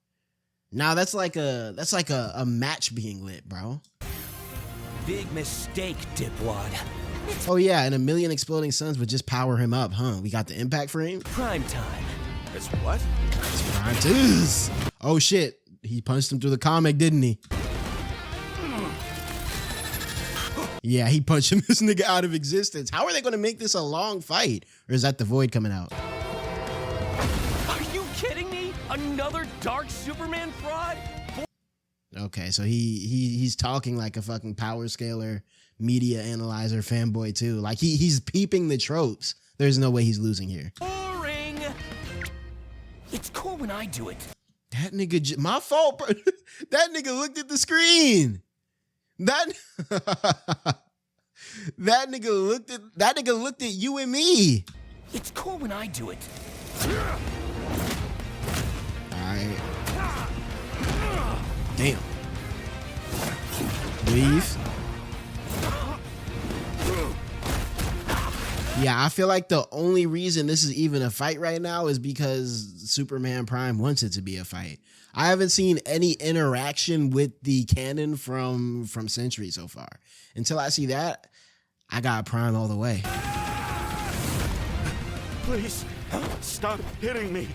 S1: Now that's like a match being lit, bro.
S5: Big mistake, dipwad.
S1: Oh yeah, and 1,000,000 exploding suns would just power him up, huh? We got the impact frame.
S5: Prime time.
S4: It's what?
S1: It's prime twos. Oh shit, he punched him through the comic, didn't he? Yeah, he punched this nigga out of existence. How are they gonna make this a long fight? Or is that the void coming out?
S5: Are you kidding me? Another dark Superman fraud?
S1: Okay, so he's talking like a fucking power scaler, media analyzer fanboy too. Like he's peeping the tropes. There's no way he's losing here.
S5: Boring. It's cool when I do it.
S1: That nigga, my fault, bro. That nigga looked at the screen. That nigga looked at you and me.
S5: It's cool when I do it.
S1: All right. Damn. Leave. Yeah, I feel like the only reason this is even a fight right now is because Superman Prime wants it to be a fight. I haven't seen any interaction with the canon from Sentry so far. Until I see that, I got Prime all the way.
S4: Please, stop hitting me.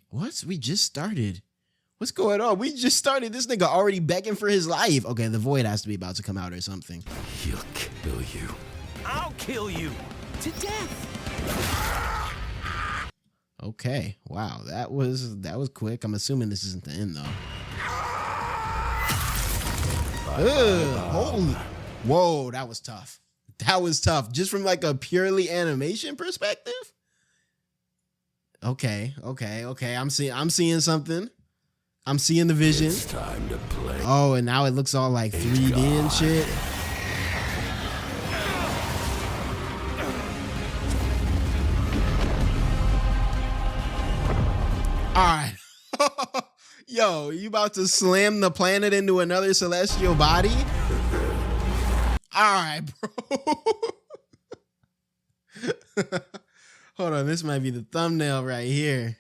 S1: What? We just started. What's going on? We just started. This nigga already begging for his life. Okay, the void has to be about to come out or something.
S4: He'll kill you.
S5: I'll kill you to death.
S1: Okay. Wow. That was quick. I'm assuming this isn't the end though. Holy. Whoa, that was tough. That was tough. Just from like a purely animation perspective. Okay. I'm seeing something. I'm seeing the vision.
S4: It's time to play.
S1: Oh, and now it looks all like 3D and shit. All right. Yo, you about to slam the planet into another celestial body? All right, bro. Hold on, this might be the thumbnail right here.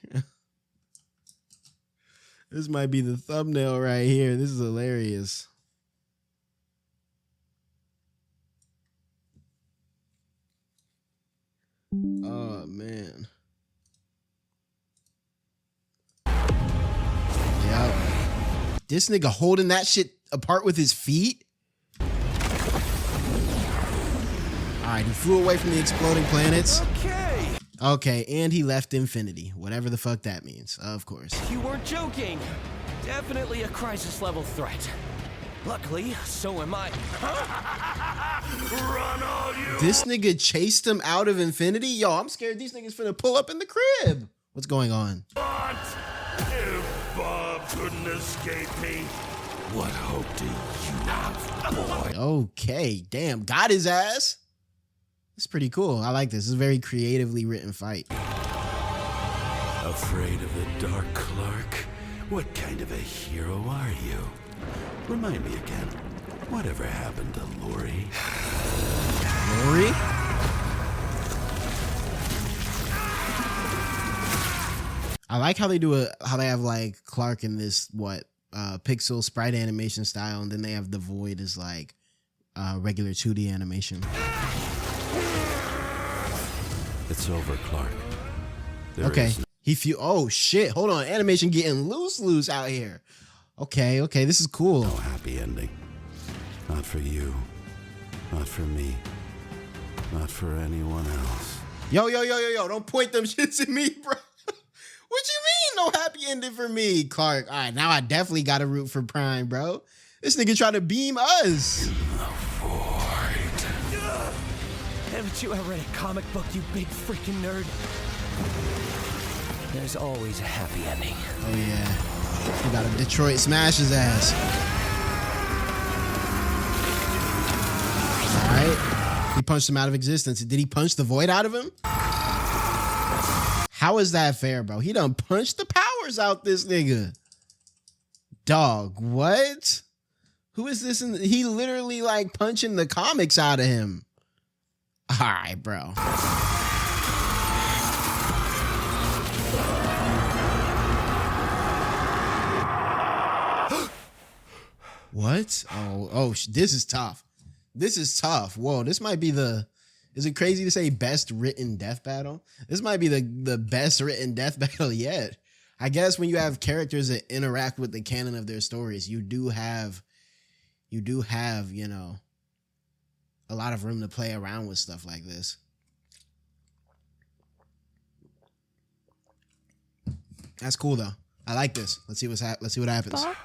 S1: This might be the thumbnail right here. This is hilarious. Oh, man. Yep. This nigga holding that shit apart with his feet? Alright, he flew away from the exploding planets. Okay, and he left infinity. Whatever the fuck that means, of course.
S5: You weren't joking. Definitely a crisis level threat. Luckily, so am I.
S4: Run all you.
S1: This nigga chased him out of infinity? Yo, I'm scared these niggas finna pull up in the crib. What's going on?
S4: Want. If Bob couldn't escape me, what hope do you have, boy?
S1: Okay, damn, got his ass. It's pretty cool. I like this. This is a very creatively written fight.
S4: Afraid of the Dark Clark? What kind of a hero are you? Remind me again, whatever happened to Lori?
S1: Lori? I like how they do how they have like Clark in this pixel sprite animation style, and then they have the Void as like regular 2D animation.
S4: It's over, Clark.
S1: Okay. Oh shit. Hold on. Animation getting loose out here. Okay, this is cool.
S4: No happy ending. Not for you. Not for me. Not for anyone else.
S1: Yo. Don't point them shits at me, bro. What you mean no happy ending for me, Clark? All right, now I definitely got to root for Prime, bro. This nigga trying to beam us.
S5: Haven't you ever read a comic book, you big freaking nerd? There's always a happy ending.
S1: Oh, yeah. We got a Detroit smash his ass. All right. He punched him out of existence. Did he punch the Void out of him? How is that fair, bro? He done punched the powers out this nigga. Dog, what? Who is this? He literally like punching the comics out of him. All right, bro. What? Oh, this is tough. This is tough. Whoa, this might be is it crazy to say best written death battle? This might be the best written death battle yet. I guess when you have characters that interact with the canon of their stories, you do have, you know, a lot of room to play around with stuff like this. That's cool though. I like this. Let's see what happens.
S6: Bob?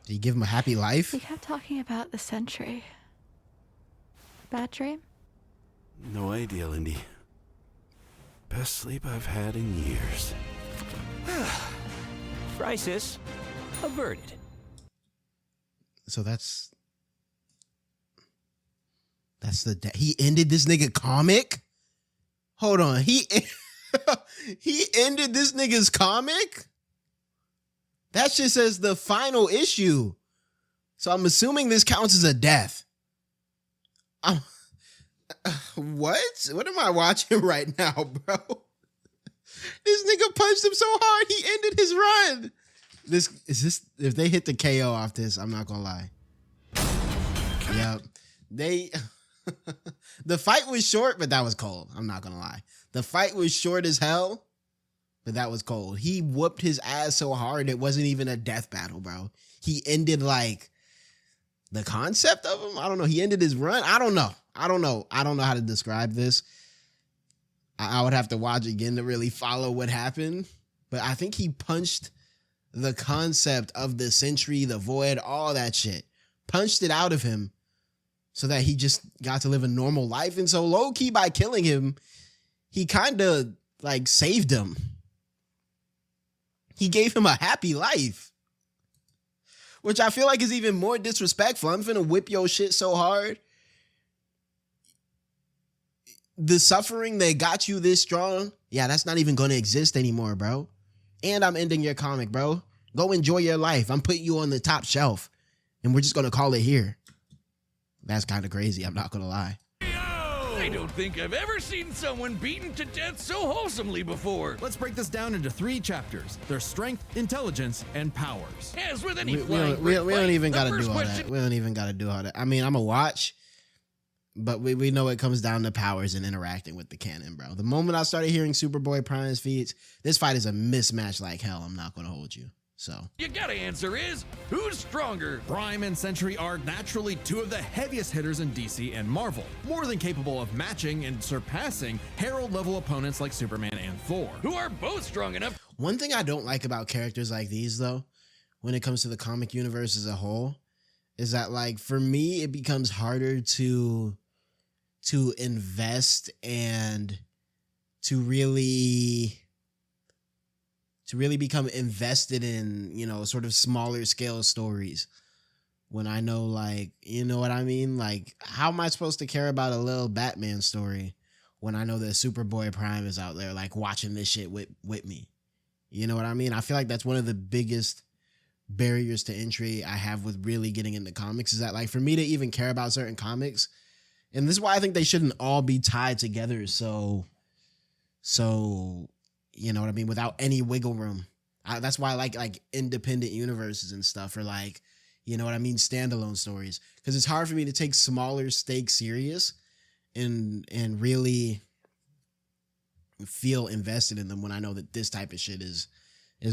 S1: Did you give him a happy life?
S6: We kept talking about the Sentry. Bad dream?
S4: No idea, Lindy. Best sleep I've had in years.
S5: Crisis averted.
S1: So he ended this nigga comic? Hold on. He ended this nigga's comic? That shit says the final issue. So I'm assuming this counts as a death. What? What am I watching right now, bro? This nigga punched him so hard he ended his run. If they hit the KO off this, I'm not gonna lie. Yep. The fight was short, but that was cold. I'm not gonna lie. The fight was short as hell, but that was cold. He whooped his ass so hard it wasn't even a death battle, bro. He ended like the concept of him. I don't know. He ended his run. I don't know how to describe this. I would have to watch again to really follow what happened. But I think he punched the concept of the Sentry, the Void, all that shit. Punched it out of him so that he just got to live a normal life. And so low-key by killing him, he kind of like saved him. He gave him a happy life. Which I feel like is even more disrespectful. I'm finna whip your shit so hard. The suffering that got you this strong, yeah, that's not even gonna exist anymore, bro. And I'm ending your comic, bro. Go enjoy your life. I'm putting you on the top shelf. And we're just gonna call it here. That's kind of crazy, I'm not gonna lie.
S2: Yo! I don't think I've ever seen someone beaten to death so wholesomely before.
S3: Let's break this down into 3 chapters: their strength, intelligence, and powers.
S2: As with any
S1: We
S2: flying
S1: don't even got to
S2: first
S1: do all
S2: question
S1: that. We don't even got to do all that. I mean, I'm a watch, but we know it comes down to powers and interacting with the canon, bro. The moment I started hearing Superboy Prime's feats, this fight is a mismatch like hell. I'm not going to hold you. So
S2: you gotta answer is, who's stronger?
S3: Prime and Sentry are naturally 2 of the heaviest hitters in DC and Marvel, more than capable of matching and surpassing Herald-level opponents like Superman and Thor.
S2: Who are both strong enough.
S1: one thing I don't like about characters like these, though, when it comes to the comic universe as a whole, is that, like, for me, it becomes harder to invest and to really become invested in, you know, sort of smaller scale stories when I know, like, you know what I mean? Like, how am I supposed to care about a little Batman story when I know that Superboy Prime is out there, like, watching this shit with me? You know what I mean? I feel like that's one of the biggest barriers to entry I have with really getting into comics, is that, like, for me to even care about certain comics, and this is why I think they shouldn't all be tied together so you know what I mean, without any wiggle room. That's why I like independent universes and stuff, or, like, you know what I mean, standalone stories, because it's hard for me to take smaller stakes serious and really feel invested in them when I know that this type of shit is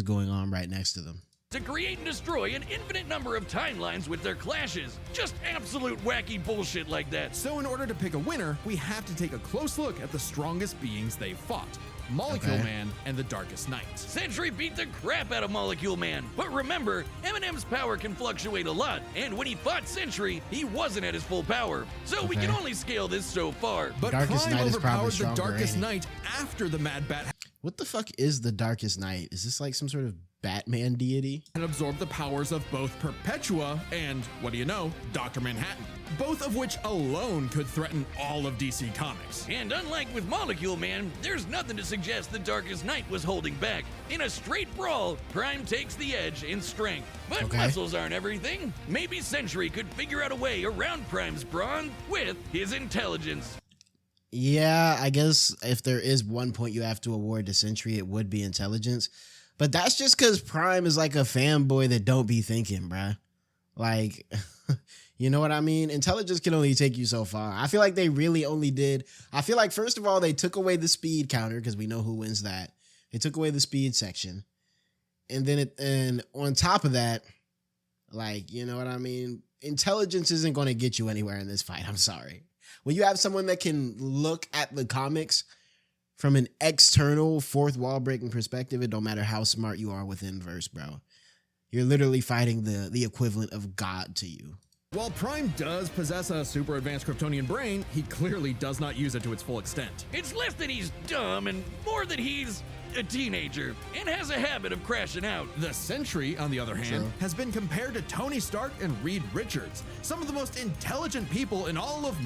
S1: going on right next to them.
S2: To create and destroy an infinite number of timelines with their clashes. Just absolute wacky bullshit like that.
S3: So in order to pick a winner, we have to take a close look at the strongest beings they fought: Molecule
S1: Okay.
S3: Man and the Darkest Knight.
S2: Sentry beat the crap out of Molecule Man, but remember, Eminem's power can fluctuate a lot, and when he fought Sentry, he wasn't at his full power. So we can
S1: Okay.
S2: only scale this so far.
S3: But
S1: Darkest
S3: Prime
S1: Knight is probably
S3: overpowered the
S1: stronger,
S3: Darkest
S1: ain't he?
S3: Knight after the Mad Bat
S1: What the fuck is the Darkest Knight? Is this like some sort of Batman deity?
S3: had absorbed the powers of both Perpetua and, what do you know, Dr. Manhattan, both of which alone could threaten all of DC Comics.
S2: And unlike with Molecule Man, there's nothing to suggest the Darkest Knight was holding back. In a straight brawl, Prime takes the edge in strength. But
S1: Okay.
S2: muscles aren't everything. Maybe Sentry could figure out a way around Prime's brawn with his intelligence.
S1: Yeah, I guess if there is one point you have to award to Sentry, it would be intelligence. But that's just because Prime is like a fanboy that don't be thinking, bruh. Like, you know what I mean? Intelligence can only take you so far. I feel like they really only did. I feel like, first of all, they took away the speed counter because we know who wins that. They took away the speed section. And then and on top of that, like, you know what I mean? Intelligence isn't going to get you anywhere in this fight. I'm sorry. When you have someone that can look at the comics from an external fourth wall breaking perspective, it don't matter how smart you are within verse, bro. You're literally fighting the equivalent of God to you.
S3: While Prime does possess a super advanced Kryptonian brain, he clearly does not use it to its full extent.
S2: It's less that he's dumb and more that he's a teenager and has a habit of crashing out.
S3: The Sentry, on the other hand,
S1: True.
S3: has been compared to Tony Stark and Reed Richards, some of the most intelligent people in all of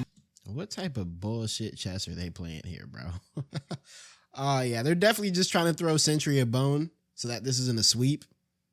S1: What type of bullshit chess are they playing here, bro? Oh, yeah, they're definitely just trying to throw Sentry a bone so that this isn't a sweep.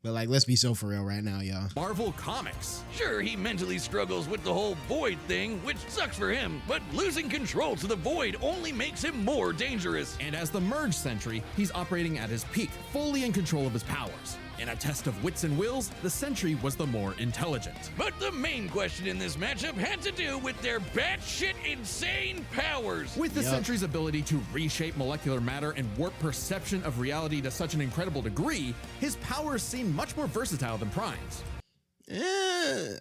S1: But, like, let's be so for real right now, y'all.
S3: Marvel Comics.
S2: Sure, he mentally struggles with the whole Void thing, which sucks for him, but losing control to the Void only makes him more dangerous.
S3: And as the Merge Sentry, he's operating at his peak, fully in control of his powers. In a test of wits and wills, the Sentry was the more intelligent.
S2: But the main question in this matchup had to do with their batshit insane powers.
S3: With the
S1: Yep.
S3: Sentry's ability to reshape molecular matter and warp perception of reality to such an incredible degree, his powers seem much more versatile than Prime's.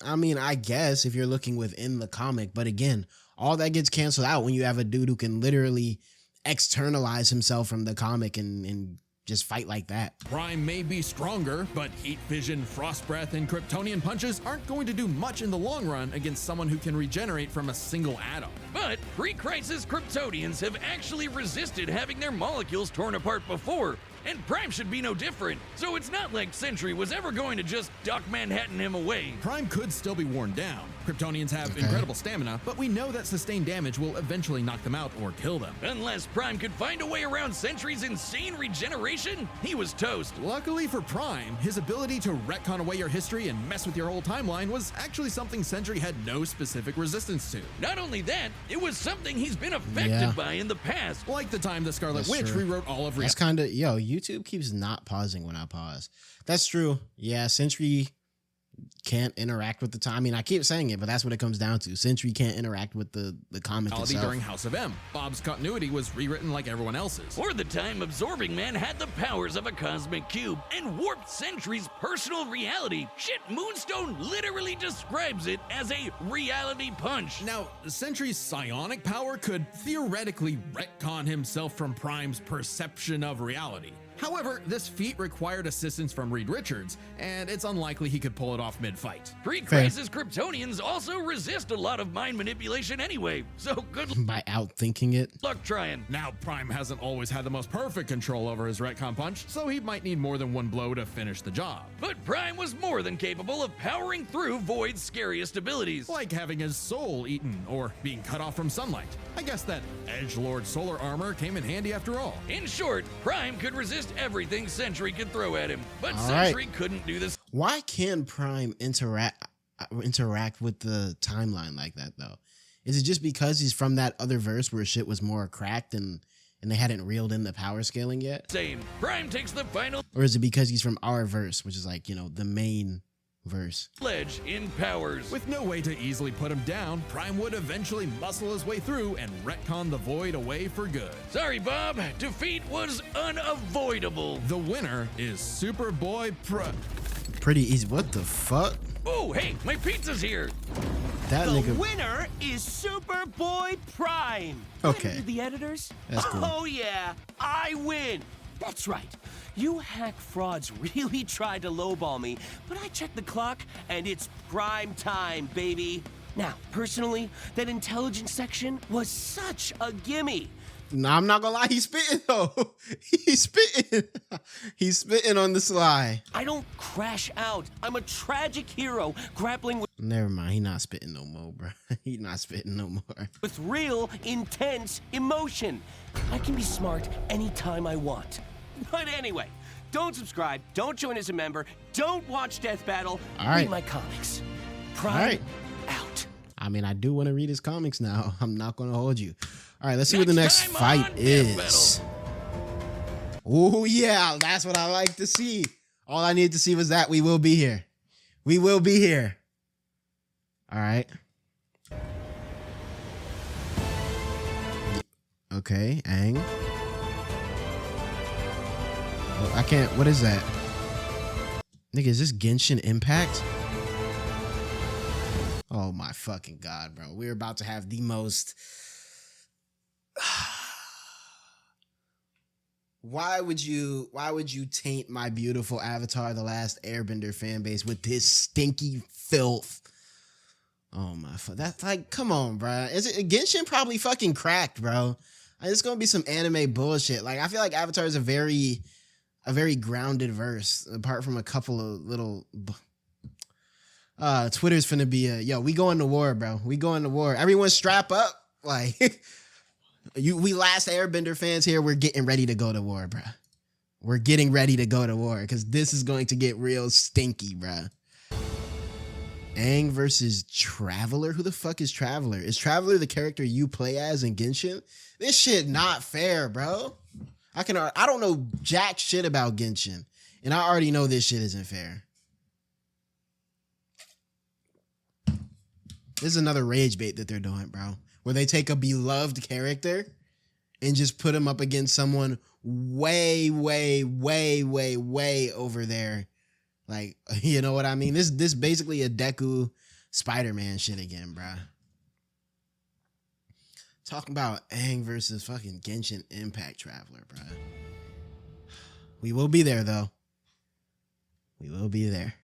S1: I mean, I guess if you're looking within the comic, but again, all that gets canceled out when you have a dude who can literally externalize himself from the comic and just fight like that.
S3: Prime may be stronger, but heat vision, frost breath, and Kryptonian punches aren't going to do much in the long run against someone who can regenerate from a single atom.
S2: But pre-crisis Kryptonians have actually resisted having their molecules torn apart before. and Prime should be no different. So it's not like Sentry was ever going to just Doc Manhattan him away.
S3: Prime could still be worn down. Kryptonians have incredible stamina, but we know that sustained damage will eventually knock them out or kill them.
S2: Unless Prime could find a way around Sentry's insane regeneration, he was toast.
S3: Luckily for Prime, his ability to retcon away your history and mess with your whole timeline was actually something Sentry had no specific resistance to.
S2: Not only that, it was something he's been affected by in the past.
S3: Like the time the Scarlet
S1: That's
S3: Witch
S1: true.
S3: rewrote all of
S1: That's kind of, yo, YouTube keeps not pausing when I pause. That's true. Yeah, Sentry can't interact with the time. I mean, I keep saying it, but that's what it comes down to. Sentry can't interact with the comic
S3: reality
S1: itself.
S3: during House of M. Bob's continuity was rewritten like everyone else's.
S2: Or the time Absorbing Man had the powers of a cosmic cube and warped Sentry's personal reality. Shit, Moonstone literally describes it as a reality punch.
S3: Now, Sentry's psionic power could theoretically retcon himself from Prime's perception of reality. However, this feat required assistance from Reed Richards, and it's unlikely he could pull it off mid-fight.
S2: Pre-Crisis Kryptonians also resist a lot of mind manipulation anyway, so good
S1: By outthinking it.
S2: luck trying.
S3: Now, Prime hasn't always had the most perfect control over his retcon punch, so he might need more than one blow to finish the job.
S2: But Prime was more than capable of powering through Void's scariest abilities.
S3: Like having his soul eaten or being cut off from sunlight. I guess that Edgelord solar armor came in handy after all.
S2: In short, Prime could resist everything Sentry could throw at him, but
S1: All right.
S2: Sentry couldn't do this.
S1: Why can Prime interact with the timeline like that though? Is it just because he's from that other verse where shit was more cracked and they hadn't reeled in the power scaling yet?
S2: Same. Prime takes the final
S1: Or is it because he's from our verse, which is like, you know, the main verse?
S2: ledge in powers.
S3: With no way to easily put him down, Prime would eventually muscle his way through and retcon the Void away for good.
S2: Sorry, Bob. Defeat was unavoidable.
S3: The winner is Superboy Prime.
S1: Pretty easy. What the fuck?
S2: Oh, hey, my pizza's here.
S1: That
S5: The
S1: nigga.
S5: winner is Superboy Prime.
S1: Okay.
S5: What, the editors?
S1: That's cool.
S5: Oh yeah, I win. That's right. You hack frauds really tried to lowball me, but I checked the clock and it's prime time, baby. Now, personally, that intelligence section was such a gimme.
S1: Nah, I'm not gonna lie. He's spitting though. He's spitting. He's spitting on the sly.
S5: I don't crash out. I'm a tragic hero grappling
S1: Never mind. He not spitting no more, bro. He not spitting no more.
S5: with real, intense emotion. I can be smart anytime I want. But anyway, don't subscribe, don't join as a member, don't watch Death Battle,
S1: All right.
S5: read my comics. Prime
S1: All right.
S5: out.
S1: I mean, I do want to read his comics now. I'm not gonna hold you. All right, let's see what the
S2: Next
S1: next
S2: time on
S1: fight
S2: Death
S1: is. Oh yeah, that's what I like to see. All I needed to see was that we will be here. We will be here. All right. Okay, Aang. Oh, I can't. What is that? Nigga, is this Genshin Impact? Oh my fucking god, bro. We're about to have the most... Why would you taint my beautiful Avatar The Last Airbender fan base with this stinky filth? Oh my fuck. That's like, come on, bro. Is it Genshin probably fucking cracked, bro? It's gonna be some anime bullshit. Like, I feel like Avatar is a very grounded verse, apart from a couple of little Twitter's finna be yo, we going to war, bro. We going to war. Everyone strap up. Like we Last Airbender fans here, we're getting ready to go to war, bro. We're getting ready to go to war because this is going to get real stinky, bro. Aang versus Traveler. Who the fuck is Traveler? Is Traveler the character you play as in Genshin? This shit not fair, bro. I don't know jack shit about Genshin, and I already know this shit isn't fair. This is another rage bait that they're doing, bro. Where they take a beloved character and just put him up against someone way, way, way, way, way over there. Like, you know what I mean? This basically a Deku Spider-Man shit again, bro. Talking about Aang versus fucking Genshin Impact Traveler, bro. We will be there, though. We will be there.